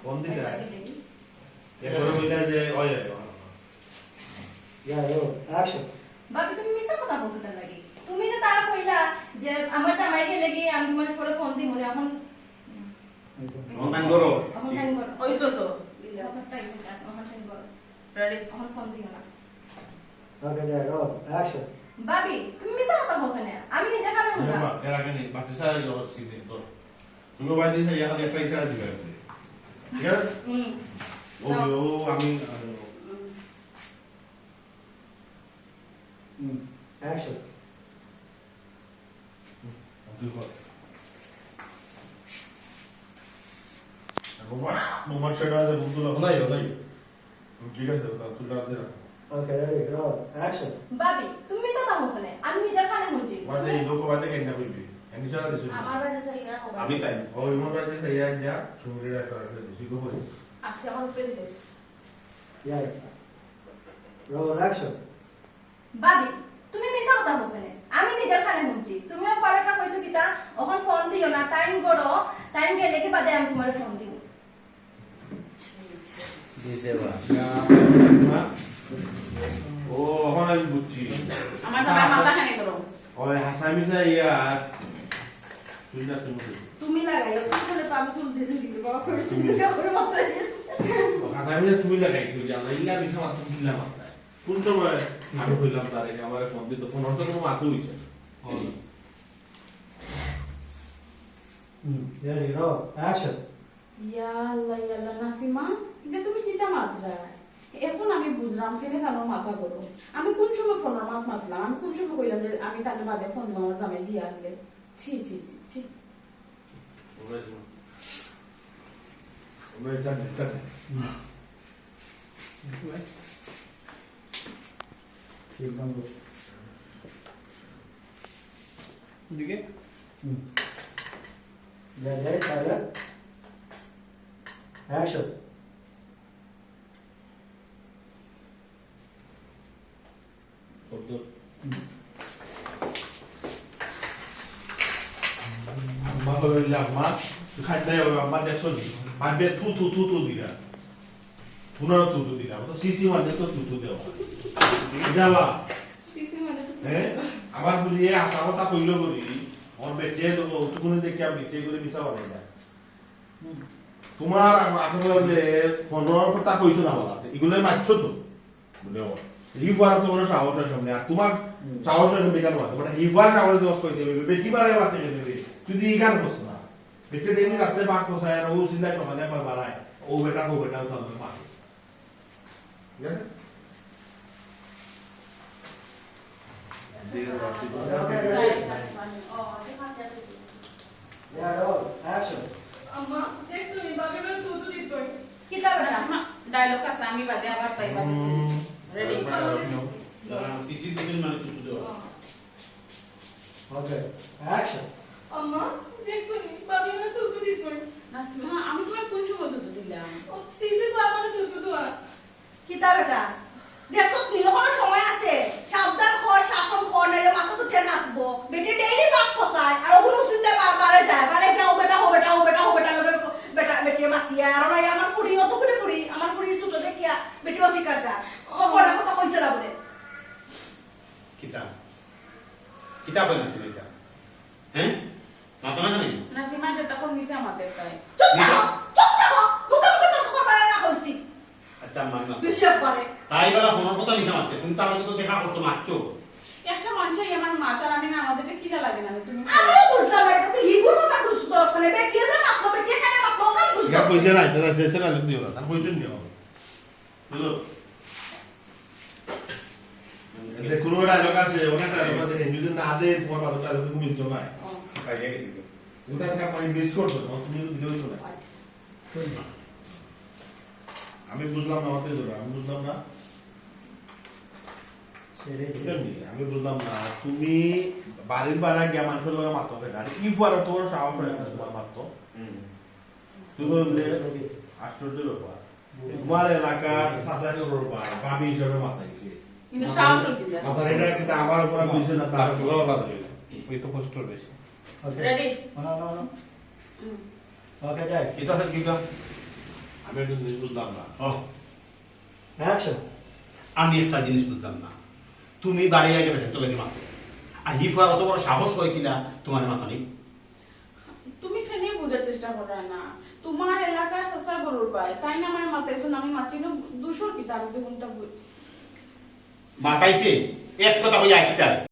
কোন দিকে এরপরে বললে যে ওই ইয়া রো অ্যাকশন ভাবি তুমি মিছা কথা বলতে লাগি তুমি তো তারা কইলা যে আমার জামাই গেলে গিয়ে আমি তোমার ফোনে ফোন দিই মনে এখন অনলাইন করো এখন টাইম করো ওই তো এখন টাইম করো রেডি এখন ফোন দিও না ওকে যা রো অ্যাকশন ভাবি তুমি মিছা কথা বলতে না আমি নিজে কানে শুনলাম এর আগে নেই বাতি সারা জল সিনে তো তুমি বাইরে থেকে ইয়া একটা ইশারা দিবে ঠিক আছে ও আমি অ্যাকশন মোহাম্মদ শহীদ বন্ধুলা নাই নাই ঠিক আছে তুই রাতে ওকে রেডি রো অ্যাকশন ভাবি তুমি মিছা কথা বলতে না আমি নিজে কানে শুনছি বাজে এই লোক বাজে কেন না কইবি আমি ইশারা দিছি আমার বাড়ি সাইয়া আমি তাই ওই মোর বাজে ইয়া যা সুমিরা ইশারা দিছি গো হই আজকে আমার উপরে দিস ইয়া রো অ্যাকশন ভাবি তুমি মিছা কথা বলতে না আমি নিজের কানে শুনছি তুমিও ফারাটা কইছো কিতা এখন ফোন দিও না টাইম করো টাইম গেলে কি বাদে আমি তোমার ফোন দিব দিছে বা ও এখন আমি বুঝছি আমার জামাই মাথা খানে করো ওই হাসামি যা ইয়া তুই না তুমি তুমি লাগাইও তুমি বলে তো আমি চুল দিছি দিতে বাবা ফেলে তুমি করে মাথা হাসামি যা তুমি লাগাইছো জানা ইলা বিছা মাত্র দিলা মাত্র কোন সময় আমি কইলাম তারে আমার ফোন দিতে ফোন হতো কোনো মাথা হইছে রেডি রো অ্যাকশন ইয়া আল্লাহ নাসিমা এটা তুমি কিতা মাত্রা এখন আমি বুঝলাম কেন তার মাথা করো আমি কোন সময় ফোনের মাথা মাতলাম আমি কোন সময় কইলাম যে আমি তার বাদে ফোন দিব আমার জামাই দিয়ে আনলে ছি ছি ছি ছি ওই জানে জানে ঠিক বন্ধু দিকে রেডি সাইলেন্ট অ্যাকশন করতো মা বললা মা খাইতে হবে মা দেখছো মানবে থু থু থু থু দিলা পুনর থু থু দিলা তো সিসি মানে তো থু থু দেওয়া দেওয়া সিসি মানে হ্যাঁ আমার বুলিয়ে আশা কথা কইলো করি আমার বেটে তো তুকুনে দেখি আমি বেটে করে মিছা বলে না তোমার আসলে ফোনের কথা কইছো না বলা এগুলো মারছো তো বুঝলে হিফার তোমার সাহস আছে সামনে আর তোমার সাহস আছে বেকার মারতে মানে হিফার সাহস দোষ কই দেবে বেটি বারে মারতে দেবে তুই দি গান করছ না বেটে ডেলি রাতে বাক কোসায় আর ও চিন্তা করে না একবার বাড়ায় ও বেটা তো মার ঠিক আছে ইয়া রো অ্যাকশন আম্মা দেখছো নি বাবা বলে তুই দিছই কিতা বেটা ডায়লগ আছে আমি বাদে আবার তাই বাদে রেডি সিসি দিকে মানে তুই দাও ওকে অ্যাকশন আম্মা দেখছো নি বাবা বলে তুই দিছই নাসিমা আমি তোমার কোন সময় দুধ দিলাম ও সিসি তো আমার তুই দোয়া কিতা বেটা দেখছস নি এখন সময় আছে সাবধান কর শাসন কর নাইলে মাথা তো টেনে আসবো বেটি ডেইলি বাক ফসায় আর ওগুলো চিন্তা বারে যায় মানে গাও বেটা হো বেটা হো বেটা হো বেটা লগে বেটা বেটি মাতিয়া আর না আমার ফুড়ি অত করে ফুড়ি আমার ফুড়ি ছোট দেখিয়া বেটি অস্বীকার যা ও কোন কথা কইছে না বলে কিতা কিতা বলিস এটা হ্যাঁ মাথা না নেই নাসিমা যেটা কোন নিছে আমাদের তাই চুপ থাকো মুখে মুখে তো খবর পারে না কইছি আচ্ছা মানলাম বিশ্বাস করে তাই বলা ফোনের কথা নিতে মারছে তুমি তো আমাকে তো দেখা করতে মারছো একটা মানুষের আমার মাথা আমি না আমাদেরকে কিলা লাগে না তুমি আমিও বুঝলাম এটা তো হিগুর কথা কইছ তো আসলে বেটি না মাপলো বেটি খানে মাপলো সব ইয়া বুঝলাম কইছে না এটা শেষ না লিখ দিও তার কইছেন দিও বুঝলো এতে কোনো ডায়লগ আছে অনেক ডায়লগ আছে যদি না দে তোমার কথা তাহলে তুমি মিলতো না কাজে গেছি এটা থেকে আমি মিস করছো না তুমি দিলেও শোনা আমি বুঝলাম না আমাকে ধরো আমি বুঝলাম না আমি বুঝলাম না তুমি বাড়ির বাড়া গিয়া মানুষের লগে মাত্র আর কি পারো তোর সাহস হয় না তোমার মাত্র তুমি বললে আশ্চর্য ব্যাপার তোমার এলাকার চাচাকে ব্যাপার বাবি হিসাবে মাথাইছে কিন্তু সাহস দিলা মাথার এটা কিন্তু আমার উপর বুঝছে না তার ওই তো কষ্ট বেশি okay ready no no no okay যাই কিতা স্যার কিতা আমি একটা জিনিস বুঝলাম না ও Action. আমি একটা জিনিস বুঝলাম না, তুমি বাড়ি আগে বেঠে তোলে মাত্র, আর হিফার অত বড় সাহস হয় কিনা তোমার মাথা নেই? তুমি ফেনে বোঝার চেষ্টা করো না, তোমার এলাকায় সসা গরুর পায়, তাই না আমার মাথায় শুন আমি মাছি না 200 পিতা আমি তো কোনটা মাথাইছে এক কথা হইয়া একটা